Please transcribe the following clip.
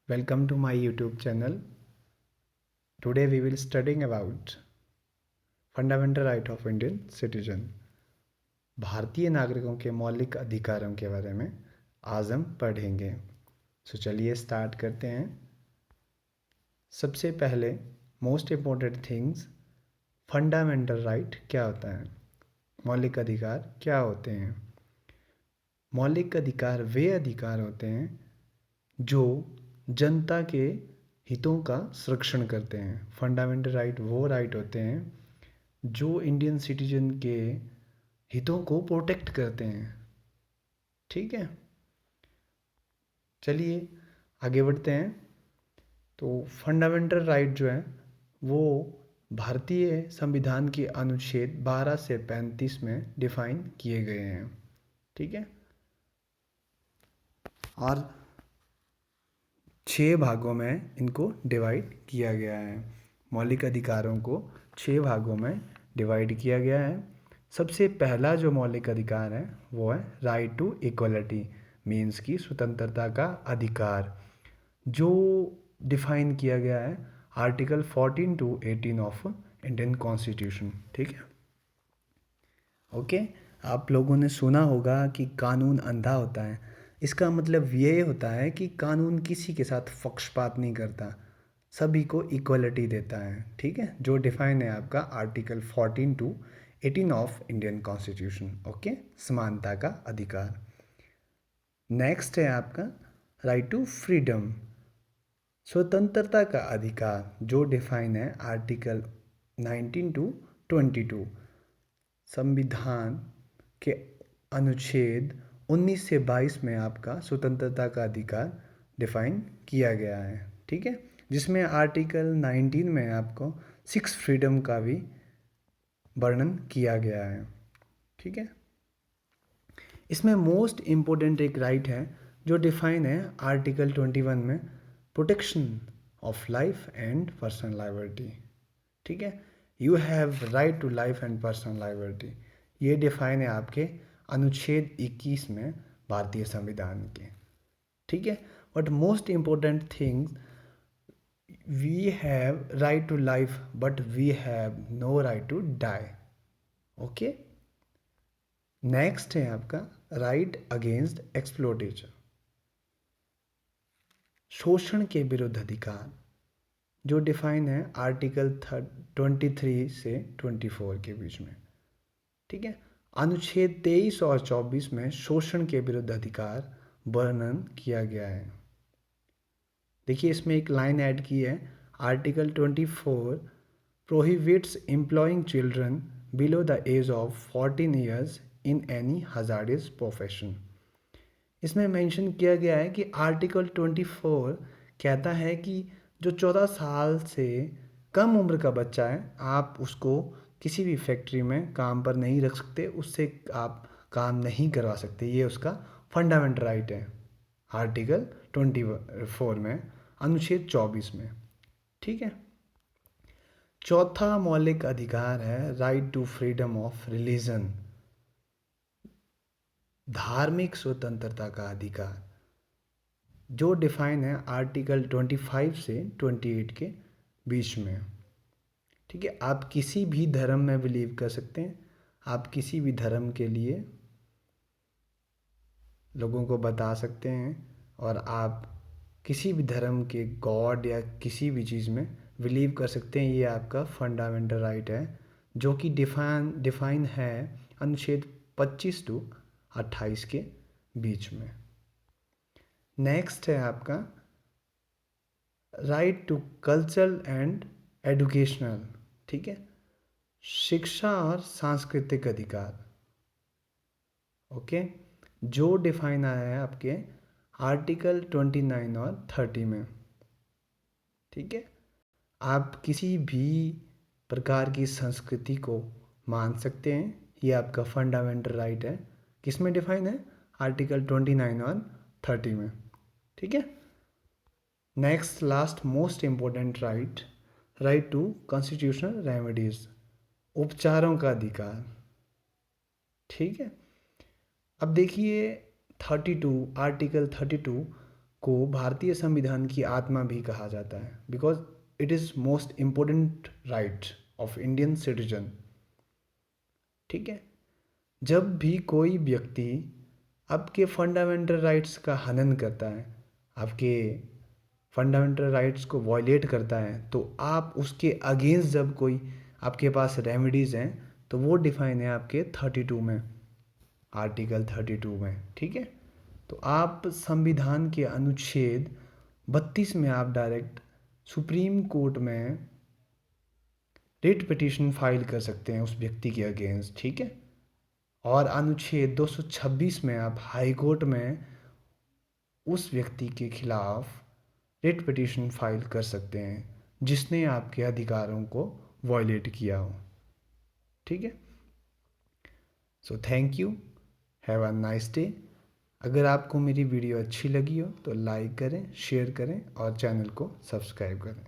Welcome to my YouTube channel. Today we will studying about fundamental right of Indian citizen. भारतीय नागरिकों के मौलिक अधिकारों के बारे में आज हम पढ़ेंगे। चलिए स्टार्ट करते हैं। सबसे पहले most important things, fundamental right क्या होता है, मौलिक अधिकार क्या होते हैं। मौलिक अधिकार वे अधिकार होते हैं जो जनता के हितों का संरक्षण करते हैं। फंडामेंटल राइट वो राइट होते हैं जो इंडियन सिटीजन के हितों को प्रोटेक्ट करते हैं। ठीक है, चलिए आगे बढ़ते हैं। तो फंडामेंटल राइट जो है वो भारतीय संविधान के अनुच्छेद 12 से 35 में डिफाइन किए गए हैं। ठीक है, और 6 भागों में इनको डिवाइड किया गया है। मौलिक अधिकारों को 6 भागों में डिवाइड किया गया है। सबसे पहला जो मौलिक अधिकार है वो है राइट टू इक्वलिटी, मीन्स की स्वतंत्रता का अधिकार, जो डिफाइन किया गया है article 14 to 18 of Indian constitution. ठीक है, ओके। आप लोगों ने सुना होगा कि कानून अंधा होता है। इसका मतलब ये होता है कि कानून किसी के साथ पक्षपात नहीं करता, सभी को इक्वलिटी देता है। ठीक है, जो डिफाइन है आपका article 14 to 18 of Indian constitution. Okay, समानता का अधिकार। नेक्स्ट है आपका राइट टू फ्रीडम, स्वतंत्रता का अधिकार, जो डिफाइन है आर्टिकल 19 to 22 संविधान के अनुच्छेद 19 से 22 में आपका स्वतंत्रता का अधिकार डिफाइन किया गया है। ठीक है, जिसमें आर्टिकल 19 में आपको 6 फ्रीडम का भी वर्णन किया गया है। ठीक है, इसमें मोस्ट इम्पोर्टेंट एक राइट है जो डिफाइन है आर्टिकल 21 में, protection of life and personal liberty. ठीक है, you have right to life and personal liberty, ये डिफाइन है आपके अनुच्छेद 21 में भारतीय संविधान के। ठीक है, but most important thing, we have right to life but we have no right to die. Okay, next है आपका राइट अगेंस्ट एक्सप्लोटेशन, शोषण के विरुद्ध अधिकार, जो डिफाइन है आर्टिकल 23 से 24 के बीच में। ठीक है, अनुच्छेद 23 और 24 में शोषण के विरुद्ध अधिकार वर्णन किया गया है। देखिए इसमें एक लाइन ऐड की है, article 24 prohibits employing children below the age of 14 years in any hazardous profession. इसमें मेंशन किया गया है कि आर्टिकल 24 कहता है कि जो 14 साल से कम उम्र का बच्चा है, आप उसको किसी भी फैक्ट्री में काम पर नहीं रख सकते, उससे आप काम नहीं करवा सकते। ये उसका फंडामेंटल राइट है आर्टिकल 24 में, अनुच्छेद 24 में। ठीक है, चौथा मौलिक अधिकार है right to freedom of religion, धार्मिक स्वतंत्रता का अधिकार, जो डिफाइन है आर्टिकल 25 से 28 के बीच में। ठीक है, आप किसी भी धर्म में बिलीव कर सकते हैं, आप किसी भी धर्म के लिए लोगों को बता सकते हैं, और आप किसी भी धर्म के गॉड या किसी भी चीज़ में बिलीव कर सकते हैं। ये आपका फंडामेंटल राइट है, जो कि डिफाइन है अनुच्छेद 25 to 28 के बीच में। नेक्स्ट है आपका right to cultural and educational. ठीक है, शिक्षा और सांस्कृतिक अधिकार। ओके, जो डिफाइन आया है आपके आर्टिकल 29 और 30 में। ठीक है, आप किसी भी प्रकार की संस्कृति को मान सकते हैं, ये आपका फंडामेंटल राइट है। किस में डिफाइन है? आर्टिकल 29 और 30 में। ठीक है, next last most important right, right to constitutional remedies, उपचारों का अधिकार। ठीक है, अब देखिए 32, आर्टिकल 32 को भारतीय संविधान की आत्मा भी कहा जाता है, because it is most important right of Indian citizen. ठीक है, जब भी कोई व्यक्ति आपके फंडामेंटल राइट्स का हनन करता है, आपके फंडामेंटल राइट्स को वॉयलेट करता है, तो आप उसके अगेंस्ट जब कोई आपके पास रेमेडीज़ हैं तो वो डिफाइन है आपके 32 में, आर्टिकल 32 में। ठीक है, तो आप संविधान के अनुच्छेद 32 में आप डायरेक्ट सुप्रीम कोर्ट में रिट पिटीशन फाइल कर सकते हैं उस व्यक्ति के अगेंस्ट। ठीक है, और अनुच्छेद 226 में आप हाई कोर्ट में उस व्यक्ति के खिलाफ रिट पिटीशन फाइल कर सकते हैं जिसने आपके अधिकारों को वॉयलेट किया हो। ठीक है, so thank you, have a nice day. अगर आपको मेरी वीडियो अच्छी लगी हो तो लाइक करें, शेयर करें और चैनल को सब्सक्राइब करें।